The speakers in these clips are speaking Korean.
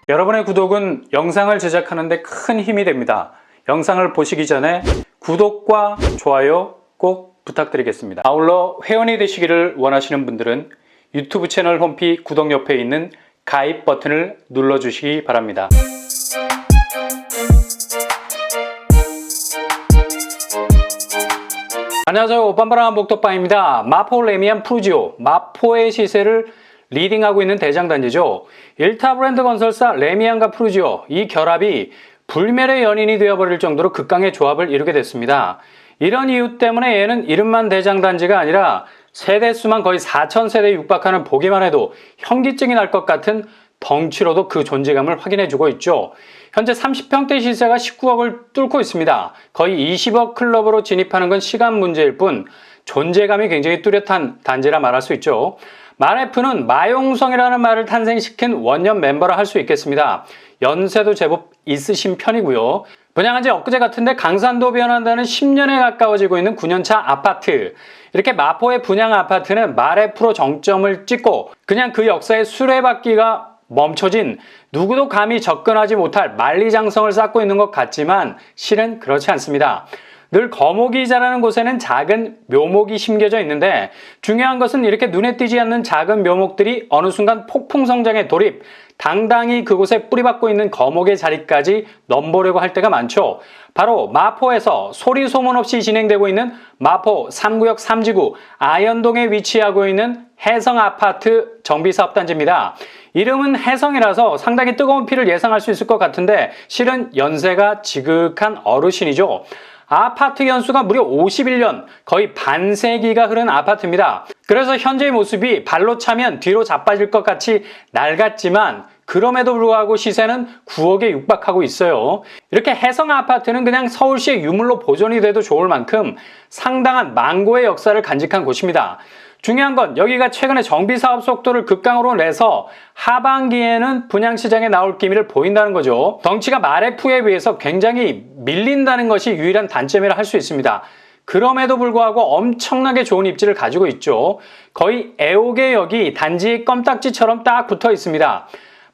여러분의 구독은 영상을 제작하는 데 큰 힘이 됩니다. 영상을 보시기 전에 구독과 좋아요 꼭 부탁드리겠습니다. 아울러 회원이 되시기를 원하시는 분들은 유튜브 채널 홈피 구독 옆에 있는 가입 버튼을 눌러주시기 바랍니다. 안녕하세요. 오빤바람 복덕방입니다. 마포 레미안 푸르지오, 마포의 시세를 리딩하고 있는 대장단지죠. 일타 브랜드 건설사 레미안과 푸르지오, 이 결합이 불멸의 연인이 되어버릴 정도로 극강의 조합을 이루게 됐습니다. 이런 이유 때문에 얘는 이름만 대장단지가 아니라 세대수만 거의 4,000세대에 육박하는, 보기만 해도 현기증이 날 것 같은 덩치로도 그 존재감을 확인해주고 있죠. 현재 30평대 시세가 19억을 뚫고 있습니다. 거의 20억 클럽으로 진입하는 건 시간 문제일 뿐 존재감이 굉장히 뚜렷한 단지라 말할 수 있죠. 마레프는 마용성이라는 말을 탄생시킨 원년 멤버라 할 수 있겠습니다. 연세도 제법 있으신 편이고요. 분양한 지 엊그제 같은데 강산도 변한다는 10년에 가까워지고 있는 9년차 아파트. 이렇게 마포의 분양 아파트는 마레프로 정점을 찍고 그냥 그 역사의 수레바퀴가 멈춰진, 누구도 감히 접근하지 못할 만리장성을 쌓고 있는 것 같지만 실은 그렇지 않습니다. 늘 거목이 자라는 곳에는 작은 묘목이 심겨져 있는데, 중요한 것은 이렇게 눈에 띄지 않는 작은 묘목들이 어느 순간 폭풍 성장에 돌입, 당당히 그곳에 뿌리박고 있는 거목의 자리까지 넘보려고 할 때가 많죠. 바로 마포에서 소리 소문 없이 진행되고 있는 마포 3구역 3지구 아현동에 위치하고 있는 해성아파트 정비사업단지입니다. 이름은 해성이라서 상당히 뜨거운 피를 예상할 수 있을 것 같은데 실은 연세가 지극한 어르신이죠. 아파트 연수가 무려 51년, 거의 반세기가 흐른 아파트입니다. 그래서 현재의 모습이 발로 차면 뒤로 자빠질 것 같이 낡았지만 그럼에도 불구하고 시세는 9억에 육박하고 있어요. 이렇게 해성 아파트는 그냥 서울시의 유물로 보존이 돼도 좋을 만큼 상당한 망고의 역사를 간직한 곳입니다. 중요한 건 여기가 최근에 정비사업 속도를 극강으로 내서 하반기에는 분양시장에 나올 기미를 보인다는 거죠. 덩치가 마레프에 비해서 굉장히 밀린다는 것이 유일한 단점이라 할 수 있습니다. 그럼에도 불구하고 엄청나게 좋은 입지를 가지고 있죠. 거의 애옥의 단지의 껌딱지처럼 딱 붙어 있습니다.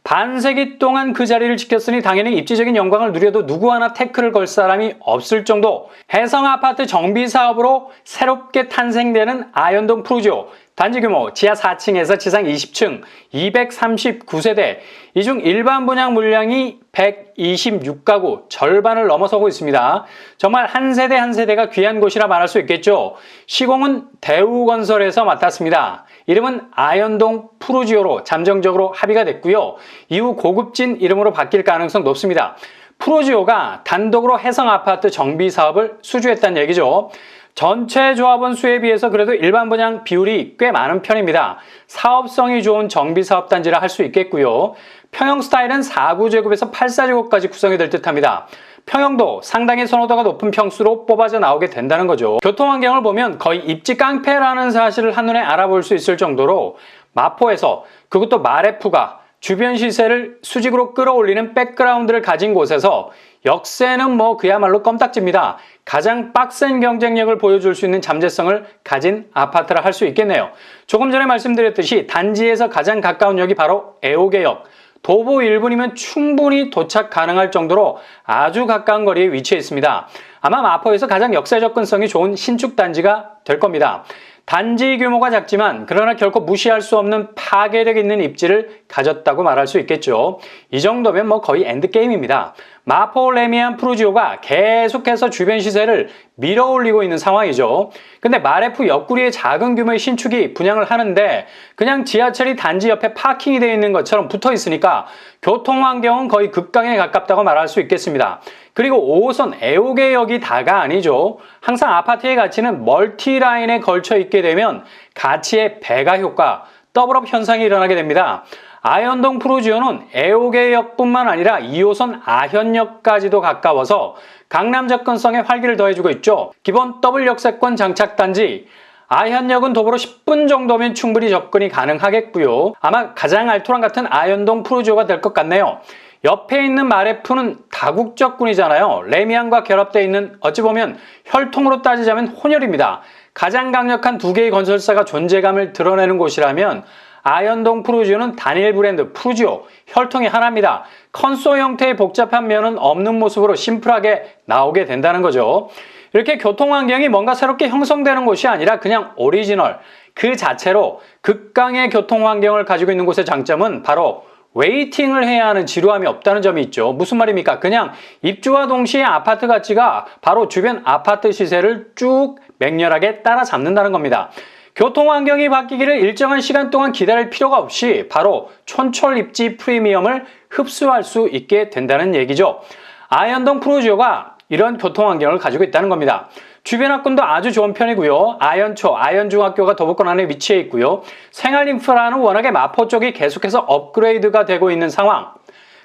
반세기 동안 그 자리를 지켰으니 당연히 입지적인 영광을 누려도 누구 하나 태클을 걸 사람이 없을 정도, 해성아파트 정비사업으로 새롭게 탄생되는 아현동 푸르지오, 단지 규모 지하 4층에서 지상 20층 239세대, 이 중 일반 분양 물량이 126가구, 절반을 넘어서고 있습니다. 정말 한 세대 한 세대가 귀한 곳이라 말할 수 있겠죠. 시공은 대우건설에서 맡았습니다. 이름은 아현동 푸르지오로 잠정적으로 합의가 됐고요. 이후 고급진 이름으로 바뀔 가능성 높습니다. 푸르지오가 단독으로 해성아파트 정비사업을 수주했다는 얘기죠. 전체 조합원 수에 비해서 그래도 일반 분양 비율이 꽤 많은 편입니다. 사업성이 좋은 정비사업단지라 할 수 있겠고요. 평형 스타일은 4구제곱에서 8사제곱까지 구성이 될 듯합니다. 평형도 상당히 선호도가 높은 평수로 뽑아져 나오게 된다는 거죠. 교통환경을 보면 거의 입지 깡패라는 사실을 한눈에 알아볼 수 있을 정도로 마포에서, 그것도 마레프가 주변 시세를 수직으로 끌어올리는 백그라운드를 가진 곳에서 역세는 그야말로 껌딱지입니다. 가장 빡센 경쟁력을 보여줄 수 있는 잠재성을 가진 아파트라 할 수 있겠네요. 조금 전에 말씀드렸듯이 단지에서 가장 가까운 역이 바로 애옥의 역, 도보 1분이면 충분히 도착 가능할 정도로 아주 가까운 거리에 위치해 있습니다. 아마 마포에서 가장 역세 접근성이 좋은 신축 단지가 될 겁니다. 단지 규모가 작지만 그러나 결코 무시할 수 없는 파괴력 있는 입지를 가졌다고 말할 수 있겠죠. 이 정도면 거의 엔드게임입니다. 마포 레미안 푸르지오가 계속해서 주변 시세를 밀어올리고 있는 상황이죠. 근데 마레프 옆구리에 작은 규모의 신축이 분양을 하는데 그냥 지하철이 단지 옆에 파킹이 되어 있는 것처럼 붙어 있으니까 교통환경은 거의 극강에 가깝다고 말할 수 있겠습니다. 그리고 5호선 애옥의 역이 다가 아니죠. 항상 아파트의 가치는 멀티라인에 걸쳐 있게 되면 가치의 배가 효과, 더블업 현상이 일어나게 됩니다. 아현동 푸르지오는 애옥의 역뿐만 아니라 2호선 아현역까지도 가까워서 강남 접근성에 활기를 더해주고 있죠. 기본 더블 역세권 장착단지, 아현역은 도보로 10분 정도면 충분히 접근이 가능하겠고요. 아마 가장 알토란 같은 아현동 푸르지오가 될 것 같네요. 옆에 있는 마레프는 다국적군이잖아요. 레미안과 결합되어 있는, 어찌 보면 혈통으로 따지자면 혼혈입니다. 가장 강력한 두 개의 건설사가 존재감을 드러내는 곳이라면 아현동 푸르지오는 단일 브랜드 푸르지오, 혈통이 하나입니다. 컨소 형태의 복잡한 면은 없는 모습으로 심플하게 나오게 된다는 거죠. 이렇게 교통환경이 뭔가 새롭게 형성되는 곳이 아니라 그냥 오리지널, 그 자체로 극강의 교통환경을 가지고 있는 곳의 장점은 바로 웨이팅을 해야 하는 지루함이 없다는 점이 있죠. 무슨 말입니까? 그냥 입주와 동시에 아파트 가치가 바로 주변 아파트 시세를 쭉 맹렬하게 따라잡는다는 겁니다. 교통환경이 바뀌기를 일정한 시간 동안 기다릴 필요가 없이 바로 촌철 입지 프리미엄을 흡수할 수 있게 된다는 얘기죠. 아현동 푸르지오가 이런 교통환경을 가지고 있다는 겁니다. 주변 학군도 아주 좋은 편이고요. 아현초, 아현중학교가 도보권 안에 위치해 있고요. 생활 인프라는 워낙에 마포 쪽이 계속해서 업그레이드가 되고 있는 상황.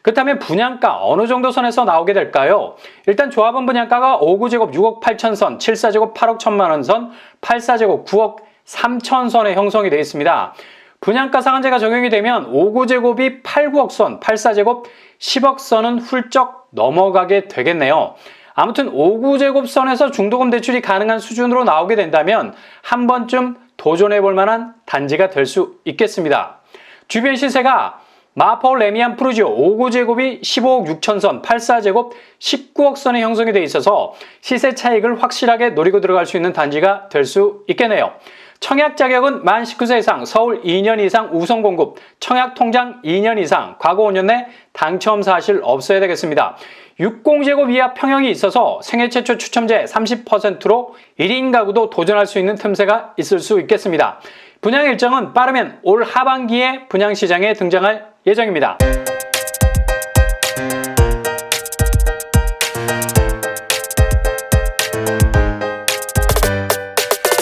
그렇다면 분양가 어느 정도 선에서 나오게 될까요? 일단 조합원 분양가가 5구제곱 6억 8천 선, 7사제곱 8억 1천만 원 선, 8사제곱 9억 3천 선에 형성이 되어 있습니다. 분양가 상한제가 적용이 되면 5구제곱이 8, 9억 선, 8사제곱 10억 선은 훌쩍 넘어가게 되겠네요. 아무튼 5구제곱 선에서 중도금 대출이 가능한 수준으로 나오게 된다면 한 번쯤 도전해 볼 만한 단지가 될 수 있겠습니다. 주변 시세가 마포 레미안 푸르지오 5구제곱이 15억 6천 선, 84제곱 19억 선에 형성이 돼 있어서 시세 차익을 확실하게 노리고 들어갈 수 있는 단지가 될 수 있겠네요. 청약 자격은 만 19세 이상, 서울 2년 이상 우선 공급, 청약 통장 2년 이상, 과거 5년 내 당첨 사실 없어야 되겠습니다. 60제곱 이하 평형이 있어서 생애 최초 추첨제 30%로 1인 가구도 도전할 수 있는 틈새가 있을 수 있겠습니다. 분양 일정은 빠르면 올 하반기에 분양시장에 등장할 예정입니다.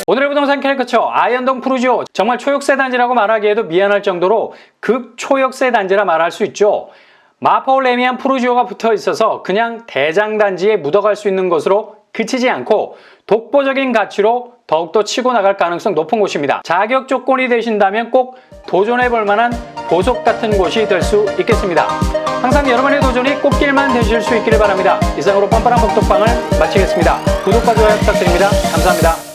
오늘의 부동산 캐릭터처 아현동 푸르지오, 정말 초역세 단지라고 말하기에도 미안할 정도로 극초역세 단지라 말할 수 있죠. 마포 레미안 푸르지오가 붙어 있어서 그냥 대장단지에 묻어갈 수 있는 것으로 그치지 않고 독보적인 가치로 더욱더 치고 나갈 가능성 높은 곳입니다. 자격 조건이 되신다면 꼭 도전해볼 만한 보석 같은 곳이 될 수 있겠습니다. 항상 여러분의 도전이 꽃길만 되실 수 있기를 바랍니다. 이상으로 뻔뻔한 복덕방을 마치겠습니다. 구독과 좋아요 부탁드립니다. 감사합니다.